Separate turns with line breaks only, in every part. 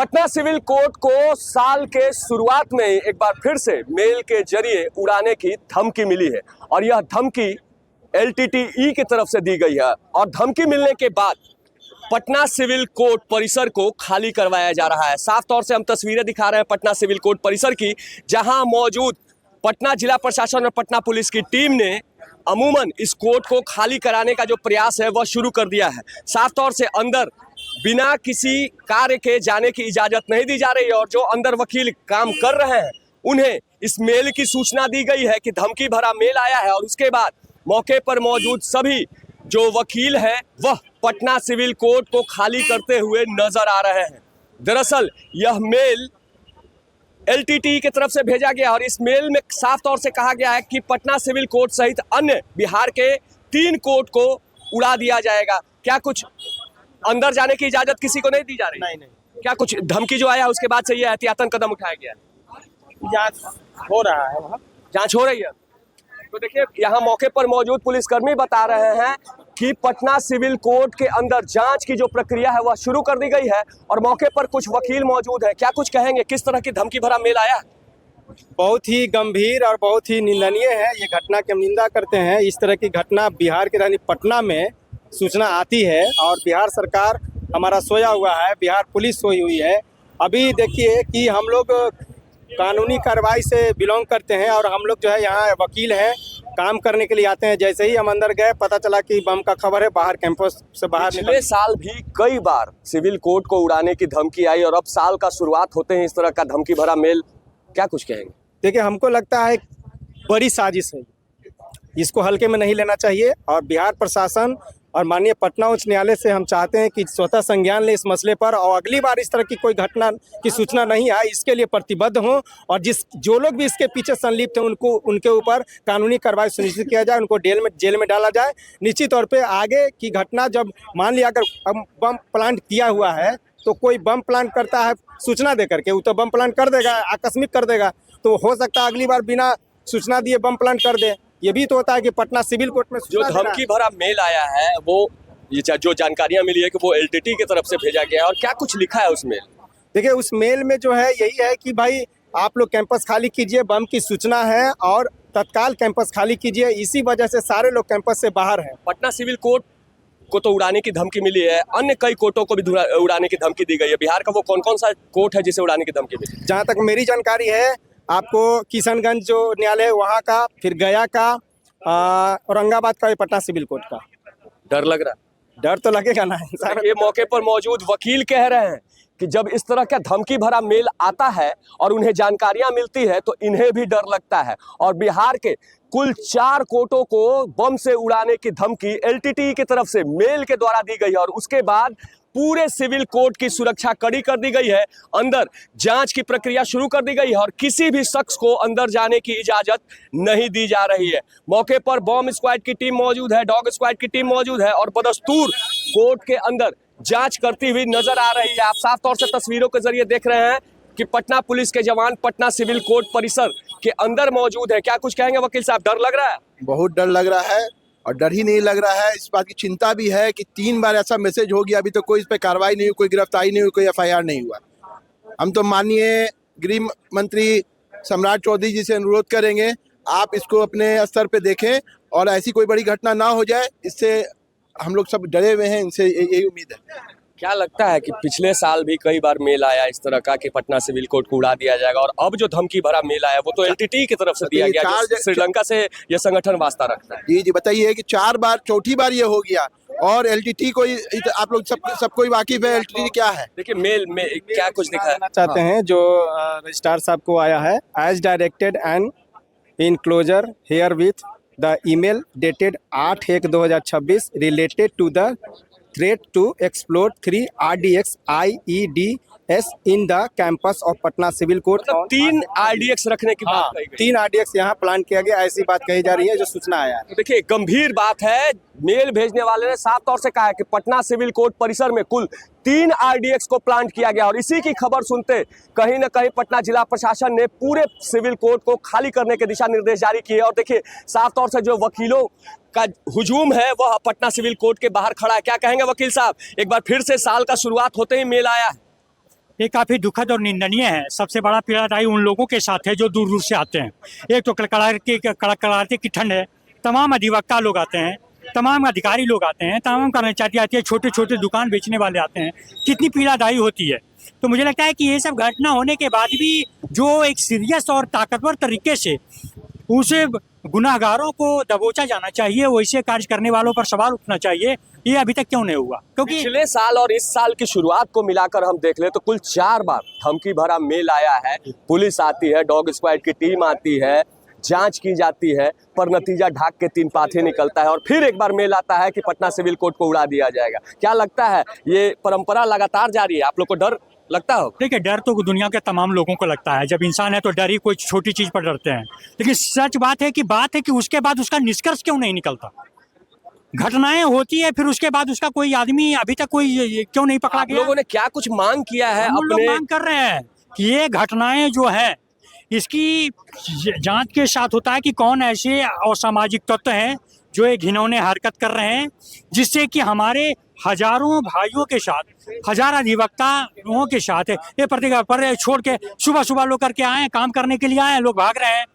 Patna civil court को साल के शुरुआत में एक बार फिर से मेल के जरिए उड़ाने की धमकी मिली है और यह धमकी एलटीटीई की तरफ से दी गई है और धमकी मिलने के बाद पटना सिविल कोर्ट परिसर को खाली करवाया जा रहा है। साफ तौर से हम तस्वीरें दिखा रहे हैं पटना सिविल कोर्ट परिसर की, जहां मौजूद पटना जिला प्रशासन और पटना पुलिस की टीम ने अमूमन इस कोर्ट को खाली कराने का जो प्रयास है वह शुरू कर दिया है। साफ तौर से अंदर बिना किसी कार्य के जाने की इजाजत नहीं दी जा रही है और जो अंदर वकील काम कर रहे हैं उन्हें इस मेल की सूचना दी गई है कि धमकी भरा मेल आया है और उसके बाद मौके पर मौजूद सभी जो वकील हैं वह पटना सिविल कोर्ट को खाली करते हुए नजर आ रहे हैं। दरअसल यह मेल एलटीटीई की तरफ से भेजा गया और इस मेल में साफ तौर से कहा गया है कि पटना सिविल कोर्ट सहित अन्य बिहार के 3 कोर्ट को उड़ा दिया जाएगा। क्या कुछ अंदर जाने की इजाजत किसी को नहीं दी जा रही? नहीं। क्या कुछ धमकी जो आया उसके बाद से ये एहतियातन कदम उठाया गया?
जांच हो रहा है, वहाँ
जांच हो रही है। तो देखिए यहाँ मौके पर मौजूद पुलिसकर्मी बता रहे हैं कि पटना सिविल कोर्ट के अंदर जांच की जो प्रक्रिया है वह शुरू कर दी गई है और मौके पर कुछ वकील मौजूद हैं। क्या कुछ कहेंगे, किस तरह की धमकी भरा मेल आया?
बहुत ही गंभीर और बहुत ही निंदनीय है ये घटना की हम निंदा करते हैं। इस तरह की घटना बिहार की राजधानी पटना में सूचना आती है और बिहार सरकार हमारा सोया हुआ है, बिहार पुलिस सोई हुई है। अभी देखिए कि हम लोग कानूनी कार्रवाई से बिलोंग करते हैं और हम लोग जो है यहाँ वकील हैं, काम करने के लिए आते हैं। जैसे ही हम अंदर गए पता चला कि बम का खबर है, बाहर कैंपस से बाहर
पिछले साल भी कई बार सिविल कोर्ट को उड़ाने की धमकी आई और अब साल का शुरुआत होते हैं इस तरह का धमकी भरा मेल। क्या कुछ कहेंगे?
देखिए हमको लगता है बड़ी साजिश है, इसको हल्के में नहीं लेना चाहिए और बिहार प्रशासन और माननीय पटना उच्च न्यायालय से हम चाहते हैं कि स्वतः संज्ञान ले इस मसले पर और अगली बार इस तरह की कोई घटना की सूचना नहीं आए इसके लिए प्रतिबद्ध हों और जो लोग भी इसके पीछे संलिप्त हैं उनको उनके ऊपर कानूनी कार्रवाई सुनिश्चित किया जाए, उनको जेल में डाला जाए। निश्चित तौर पे आगे की घटना जब मान लिया अगर बम प्लांट किया हुआ है तो कोई बम प्लांट करता है सूचना दे करके, वो तो बम प्लांट कर देगा, आकस्मिक कर देगा, तो हो सकता है अगली बार बिना सूचना दिए बम प्लांट कर दे। ये भी तो होता है कि पटना सिविल कोर्ट में
जो धमकी भरा मेल आया है वो ये जो जानकारियां मिली है कि वो एलटीटीई की तरफ से भेजा गया है और क्या कुछ लिखा है उस मेल?
देखिए उस मेल में जो है यही है कि भाई आप लोग कैंपस खाली कीजिए, बम की सूचना है और तत्काल कैंपस खाली कीजिए। इसी वजह से सारे लोग कैंपस से बाहर हैं।
पटना सिविल कोर्ट को तो उड़ाने की धमकी मिली है, अन्य कई कोर्टों को भी उड़ाने की धमकी दी गई है। बिहार का वो कौन कौन सा कोर्ट है जिसे उड़ाने की धमकी मिली?
जहाँ तक मेरी जानकारी है आपको किशनगंज जो न्यायालय है वहाँ का, फिर गया का, औरंगाबाद का, पटना सिविल कोर्ट का।
डर लग रहा है?
डर तो लगेगा ना।
ये मौके पर मौजूद वकील कह रहे हैं कि जब इस तरह का धमकी भरा मेल आता है और उन्हें जानकारियां मिलती है तो इन्हें भी डर लगता है और बिहार के कुल 4 कोर्टों को बम से उड़ाने की धमकी एलटीटीई की तरफ से मेल के द्वारा दी गई है और उसके बाद पूरे सिविल कोर्ट की सुरक्षा कड़ी कर दी गई है। अंदर जांच की प्रक्रिया शुरू कर दी गई है और किसी भी शख्स को अंदर जाने की इजाजत नहीं दी जा रही है। मौके पर बॉम्ब स्क्वाड की टीम मौजूद है, डॉग स्क्वाड की टीम मौजूद है और बदस्तूर कोर्ट के अंदर जांच करती हुई नजर आ रही है। आप साफ तौर से तस्वीरों के जरिए देख रहे हैं कि पटना पुलिस के जवान पटना सिविल कोर्ट परिसर के अंदर मौजूद है। क्या कुछ कहेंगे वकील साहब, डर लग रहा है?
बहुत डर लग रहा है और डर ही नहीं लग रहा है, इस बात की चिंता भी है कि 3 बार ऐसा मैसेज हो गया, अभी तो कोई इस पर कार्रवाई नहीं हुई, कोई गिरफ्तारी नहीं हुई, कोई एफआईआर नहीं हुआ। हम तो माननीय गृह मंत्री सम्राट चौधरी जी से अनुरोध करेंगे आप इसको अपने स्तर पे देखें और ऐसी कोई बड़ी घटना ना हो जाए, इससे हम लोग सब डरे हुए हैं, इनसे यही उम्मीद है।
क्या लगता है कि पिछले साल भी कई बार मेल आया इस तरह का कि पटना सिविल कोर्ट को उड़ा दिया जाएगा और अब जो धमकी भरा मेल आया वो तो एलटीटीई की तरफ से दिया गया, श्रीलंका से ये संगठन वास्ता रखता है।
जी बताइए कि 4 बार, चौथी बार ये हो गया और एलटीटीई को आप लोग सब कोई वाकिफ है एलटीटीई क्या है?
देखिए मेल में क्या कुछ दिखा
चाहते हैं जो रजिस्ट्रार साहब को आया है, as directed and enclosure here with the email dated 8/1/2026 related to the threat to explode 3 RDX IEDs in the campus of Patna Civil Court।
3 RDX रखने की बात कही गई।
3 RDX यहाँ प्लान किया गया, ऐसी बात कही जा रही है जो सूचना आया है।
तो देखिए गंभीर बात है, मेल भेजने वाले ने साफ तौर से कहा है कि पटना सिविल कोर्ट परिसर में कुल 3 RDX को प्लांट किया गया और इसी की खबर सुनते कहीं ना कहीं पटना जिला प्रशासन ने पूरे सिविल कोर्ट को खाली करने के दिशा निर्देश जारी किए और देखिए साफ तौर से जो वकीलों का हुजूम है वह पटना सिविल कोर्ट के बाहर खड़ा है। क्या कहेंगे वकील साहब, एक बार फिर से साल का शुरुआत होते ही मेल आया है?
ये काफ़ी दुखद और निंदनीय है। सबसे बड़ा पीड़ादायी उन लोगों के साथ है जो दूर दूर से आते हैं। एक तो कड़कड़ाते की ठंड है, तमाम अधिवक्ता लोग आते हैं, तमाम अधिकारी लोग आते हैं, तमाम कर्मचारी आते हैं, छोटे छोटे दुकान बेचने वाले आते हैं। कितनी पीड़ादायी होती है। तो मुझे लगता है कि ये सब घटना होने के बाद भी जो एक सीरियस और ताकतवर तरीके से उसे गुनाहगारों को दबोचा जाना चाहिए, वैसे कार्य करने वालों पर सवाल उठना चाहिए, ये अभी तक क्यों नहीं हुआ? क्योंकि
पिछले साल और इस साल की शुरुआत को मिलाकर हम देख ले तो कुल 4 बार धमकी भरा मेल आया है। पुलिस आती है, डॉग स्क्वाड की टीम आती है, जांच की जाती है, पर नतीजा ढाक के 3 पाथे निकलता है और फिर एक बार मेल आता है कि पटना सिविल कोर्ट को उड़ा दिया जाएगा। क्या लगता है ये परंपरा लगातार जारी है? आप लोग को डर लगता हो?
देखिए, डर तो दुनिया के तमाम लोगों को लगता है। जब इंसान है तो डर ही, कोई छोटी चीज पर डरते हैं। लेकिन सच बात है कि उसके बाद उसका निष्कर्ष क्यों नहीं निकलता? घटनाएं होती है, फिर उसके बाद उसका कोई आदमी अभी तक कोई क्यों नहीं पकड़ा
आप
गया?
लोगों ने क्या कुछ मांग किया है?
हम लोग
अपने
मांग कर रहे हैं कि ये घटनाएं जो है इसकी जांच के साथ होता है कि कौन ऐसे असामाजिक तत्व हैं जो एक घिनौने हरकत कर रहे हैं, जिससे कि हमारे हजारों भाइयों के साथ, हजार अधिवक्ताओं के साथ ये प्रतिक्रिया पर छोड़ के सुबह सुबह लोग करके आए हैं, काम करने के लिए आए हैं, लोग भाग रहे हैं।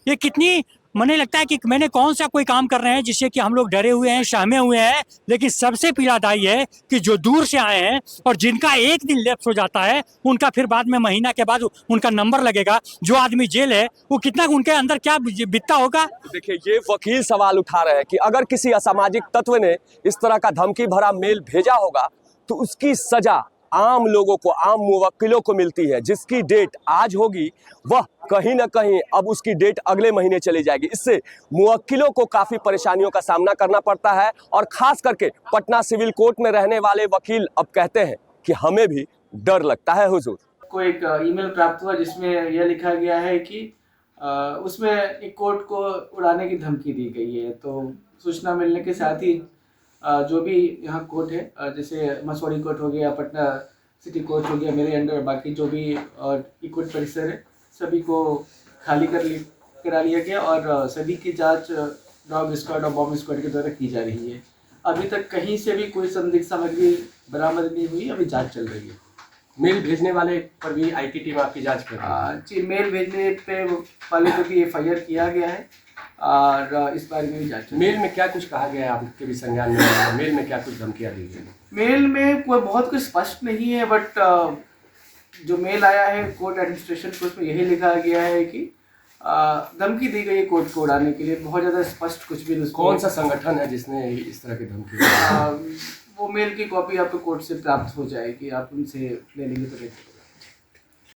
ये कितनी, मुझे लगता है कि मैंने कौन सा कोई काम कर रहे हैं जिससे कि हम लोग डरे हुए हैं, सहमे हुए हैं। लेकिन सबसे पीड़ादायी है कि जो दूर से आए हैं और जिनका एक दिन लैप्स हो जाता है, उनका फिर बाद में महीना के बाद उनका नंबर लगेगा। जो आदमी जेल है वो कितना, उनके अंदर क्या बीतता होगा?
देखिए, ये वकील सवाल उठा रहे हैं कि अगर किसी असामाजिक तत्व ने इस तरह का धमकी भरा मेल भेजा होगा तो उसकी सजा आम लोगों को, आम मुवक्किलों को मिलती है। जिसकी डेट आज होगी वह कहीं ना कहीं अब उसकी डेट अगले महीने चली जाएगी। इससे मुवक्किलों को काफी परेशानियों का सामना करना पड़ता है और खास करके पटना सिविल कोर्ट में रहने वाले वकील अब कहते हैं कि हमें भी डर लगता है। हुजूर,
को एक ईमेल प्राप्त हुआ जिसमें यह लिखा गया है कि उसमें एक कोर्ट को उड़ाने की धमकी दी गई है। तो सूचना मिलने के साथ ही जो भी यहाँ कोर्ट है, जैसे मसौड़ी कोर्ट हो गया, पटना सिटी कोर्ट हो गया, मेरे अंडर बाकी जो भी कोर्ट परिसर है, सभी को खाली करा लिया गया और सभी की जांच डॉग स्क्वाड और बॉम्ब स्क्वाड के द्वारा की जा रही है। अभी तक कहीं से भी कोई संदिग्ध सामग्री बरामद नहीं हुई, अभी जांच चल रही है।
मेल भेजने वाले पर भी आईटी टीम आपकी जांच कर रही है?
जी, मेल भेजने पे वाले को भी FIR किया गया है और इस बारे में भी जांच।
मेल में क्या कुछ कहा गया है आपके भी संज्ञान में? मेल में क्या कुछ धमकियां दी गई?
मेल में कोई बहुत कुछ स्पष्ट नहीं है, बट जो मेल आया है कोर्ट एडमिनिस्ट्रेशन को, उसमें यही लिखा गया है कि धमकी दी गई है कोर्ट को उड़ाने के लिए। बहुत ज़्यादा स्पष्ट कुछ भी नहीं।
कौन सा संगठन है जिसने इस तरह की धमकी?
वो मेल की कॉपी आपको कोर्ट से प्राप्त हो जाएगी, आप उनसे ले लेंगे तो